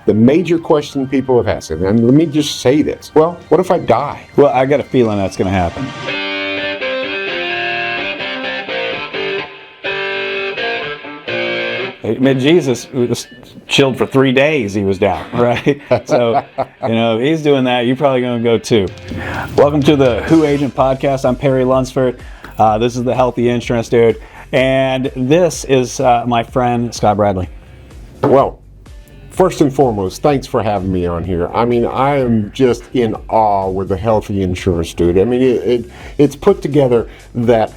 the major question people have asked, and let me just say this. Well, what if I die? Well, I got a feeling that's going to happen. I mean, Jesus was chilled for 3 days. He was down, right? So, if he's doing that, you're probably going to go too. Welcome to the Who Agent Podcast. I'm Perry Lunsford. This is the Healthy Insurance Dude. And this is my friend, Scott Bradley. Well, first and foremost, thanks for having me on here. I mean, I am just in awe with the Healthy Insurance Dude. I mean, it's put together that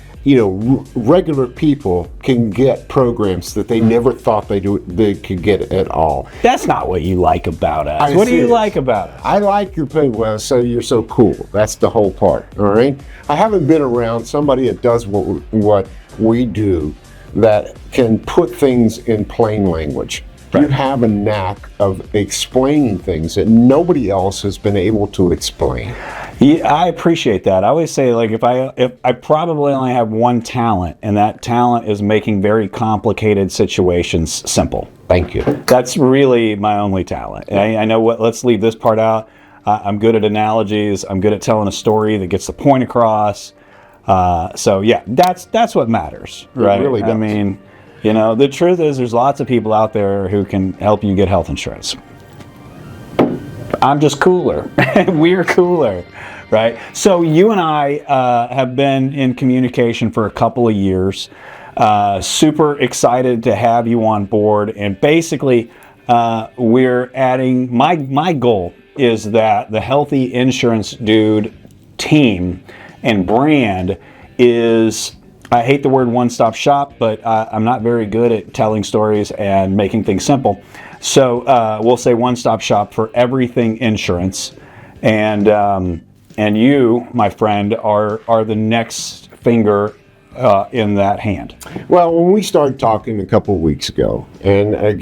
regular people can get programs that they never thought they could get at all. That's not what you like about us. What do you like about us? I like your pay. Well, so you're so cool. That's the whole part. All right. I haven't been around somebody that does what we do, that can put things in plain language. Right. You have a knack of explaining things that nobody else has been able to explain. Yeah, I appreciate that. I always say, like, if I probably only have one talent, and that talent is making very complicated situations simple. Thank you. That's really my only talent. I know what. Let's leave this part out. I'm good at analogies. I'm good at telling a story that gets the point across. So yeah, that's what matters, right? It really does. I mean, the truth is, there's lots of people out there who can help you get health insurance. I'm just cooler. We're cooler, right? So you and I have been in communication for a couple of years. Super excited to have you on board. And basically, we're adding, my goal is that the Healthy Insurance Dude team and brand is, I hate the word one-stop shop, but I'm not very good at telling stories and making things simple. So we'll say one-stop shop for everything insurance. And you, my friend, are the next finger in that hand. Well, when we started talking a couple of weeks ago, and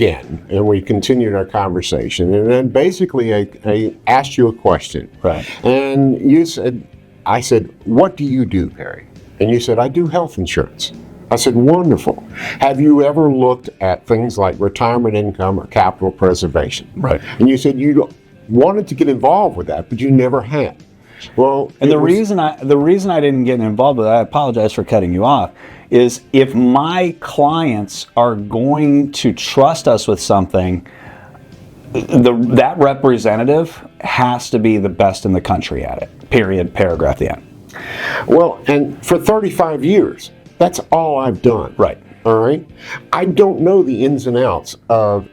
we continued our conversation, and then basically I asked you a question. Right. And I said, what do you do, Perry? And you said, I do health insurance. I said, wonderful. Have you ever looked at things like retirement income or capital preservation? Right. And you said you wanted to get involved with that, but you never had. Well, and the reason I didn't get involved with it, I apologize for cutting you off, is if my clients are going to trust us with something, that representative has to be the best in the country at it. Period. Paragraph. The end. Well, and for 35 years, that's all I've done. Right. All right. I don't know the ins and outs of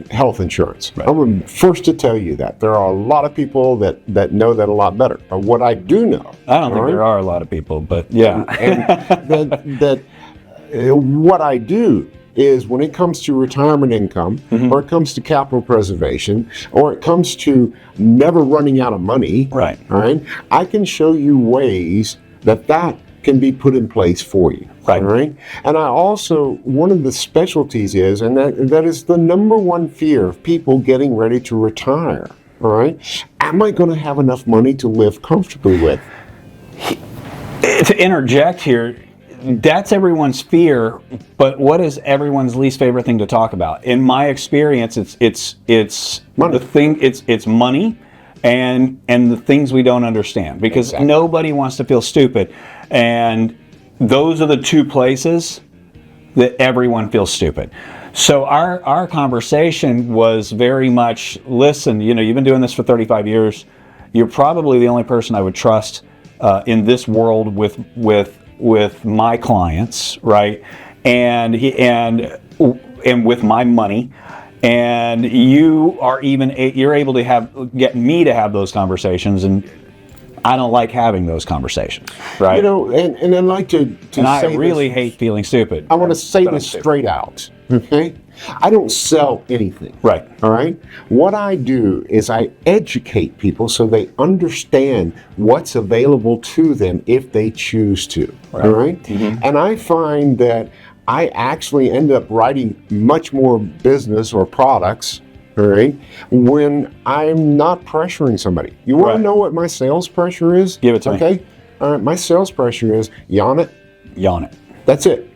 health insurance. Right. I'm the first to tell you that. There are a lot of people that know that a lot better. But what I do know, I don't think there are a lot of people, but yeah. And what I do is, when it comes to retirement income, mm-hmm. or it comes to capital preservation, or it comes to never running out of money, right. All right, I can show you ways that can be put in place for you. Right. All right. And I also, one of the specialties is, and that is the number one fear of people getting ready to retire. All right. Am I going to have enough money to live comfortably with? To interject here, that's everyone's fear, but what is everyone's least favorite thing to talk about? In my experience, it's money. It's money and the things we don't understand, because exactly. Nobody wants to feel stupid, and those are the two places that everyone feels stupid. So our conversation was very much, listen, you've been doing this for 35 years. You're probably the only person I would trust in this world with my clients, right? And with my money, and you're able to get me to have those conversations, and I don't like having those conversations, right? And I'd like to and I say really hate feeling stupid. I want to say this straight out, okay? I don't sell anything. Right. All right? What I do is I educate people so they understand what's available to them if they choose to. Right. All right? Mm-hmm. And I find that I actually end up writing much more business or products, all right, when I'm not pressuring somebody. You want to know what my sales pressure is? Give it to me. Okay? All right, my sales pressure is yawn it. Yawn it. That's it.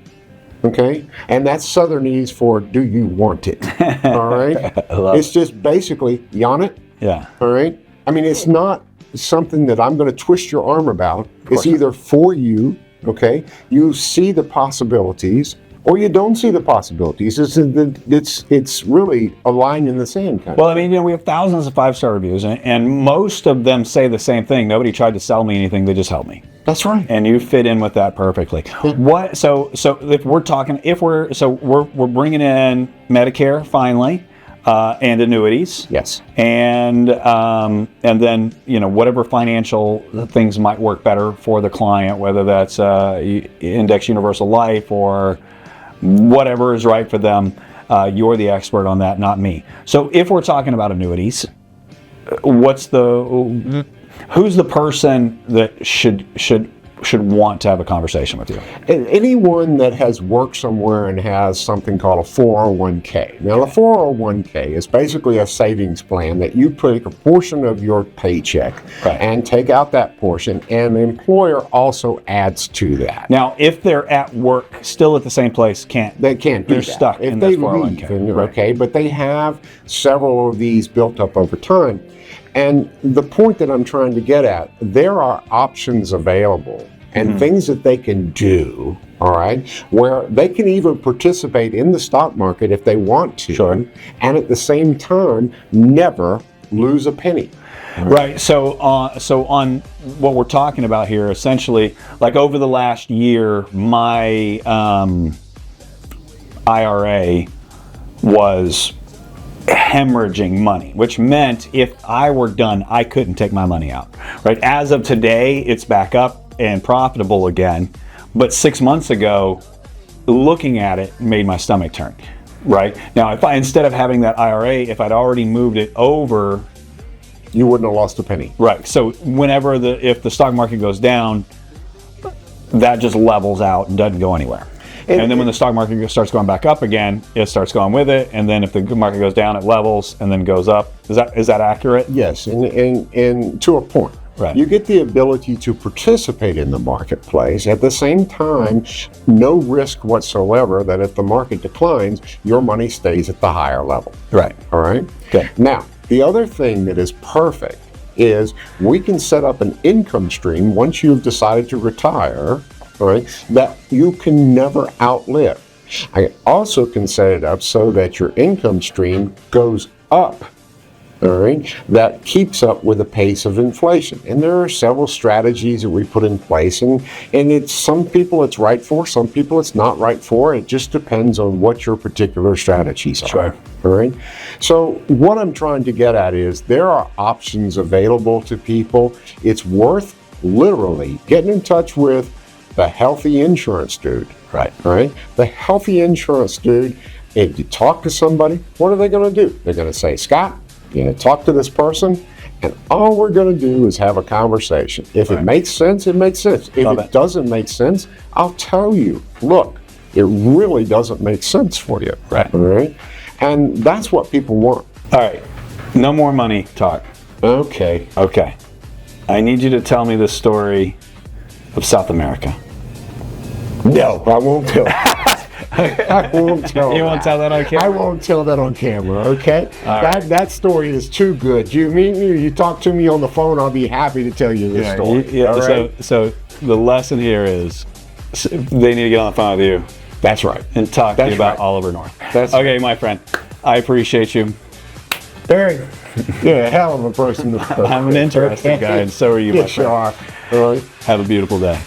Okay, and that's Southernese for "Do you want it?" All right, it's just basically "You want it?" Yeah. All right. I mean, it's not something that I'm going to twist your arm about. It's either for you. Okay, you see the possibilities, or you don't see the possibilities. It's really a line in the sand kind Well, of. I mean, we have thousands of 5-star reviews, and most of them say the same thing. Nobody tried to sell me anything; they just helped me. That's right. And you fit in with that perfectly. What? So if we're talking, we're bringing in Medicare finally, and annuities. Yes. And then whatever financial things might work better for the client, whether that's index universal life or whatever is right for them. You're the expert on that, not me. So if we're talking about annuities, who's the person that should want to have a conversation with you? Anyone that has worked somewhere and has something called a 401k. Now, the 401k is basically a savings plan that you take a portion of your paycheck and take out that portion, and the employer also adds to that. Now, if they're at work, still at the same place, they can't do they're that. stuck if in they this 401k. leave, okay, but they have several of these built up over time. And the point that I'm trying to get at, there are options available and things that they can do, all right, where they can even participate in the stock market if they want to, and at the same time, never lose a penny. Right. So on what we're talking about here, essentially, like over the last year, my IRA was hemorrhaging money, which meant if I were done, I couldn't take my money out. Right. As of today, it's back up and profitable again. But 6 months ago, looking at it made my stomach turn. Right. Now, if I, instead of having that IRA, if I'd already moved it over, you wouldn't have lost a penny. Right. So whenever if the stock market goes down, that just levels out and doesn't go anywhere. And then when the stock market starts going back up again, it starts going with it. And then if the market goes down, it levels and then goes up. Is that accurate? Yes, and to a point. Right. You get the ability to participate in the marketplace. At the same time, no risk whatsoever that if the market declines, your money stays at the higher level. Right. All right? Okay. Now, the other thing that is perfect is we can set up an income stream once you've decided to retire, all right, that you can never outlive. I also can set it up so that your income stream goes up, all right, that keeps up with the pace of inflation. And there are several strategies that we put in place, and it's some people it's right for, some people it's not right for. It just depends on what your particular strategies are. Sure. All right. So what I'm trying to get at is there are options available to people. It's worth literally getting in touch with the healthy insurance dude. Right. All right. The healthy insurance dude, if you talk to somebody, what are they going to do? They're going to say, Scott, you're going to talk to this person, and all we're going to do is have a conversation. If it makes sense, it makes sense. If it doesn't make sense, I'll tell you, look, it really doesn't make sense for you. Right. All right. And that's what people want. All right. No more money talk. Okay. Okay. I need you to tell me the story of South America. No, I won't tell. I won't tell. You won't tell that on camera? I won't tell that on camera, okay? That story is too good. You talk to me on the phone, I'll be happy to tell you this story. Yeah, all right? So the lesson here is they need to get on the phone with you. That's right. And talk to you about Oliver North. That's okay, my friend. I appreciate you. Barry, you're a hell of a person to talk. I'm an interesting guy, and so are you, my friend. Yes, you are. All right. Have a beautiful day.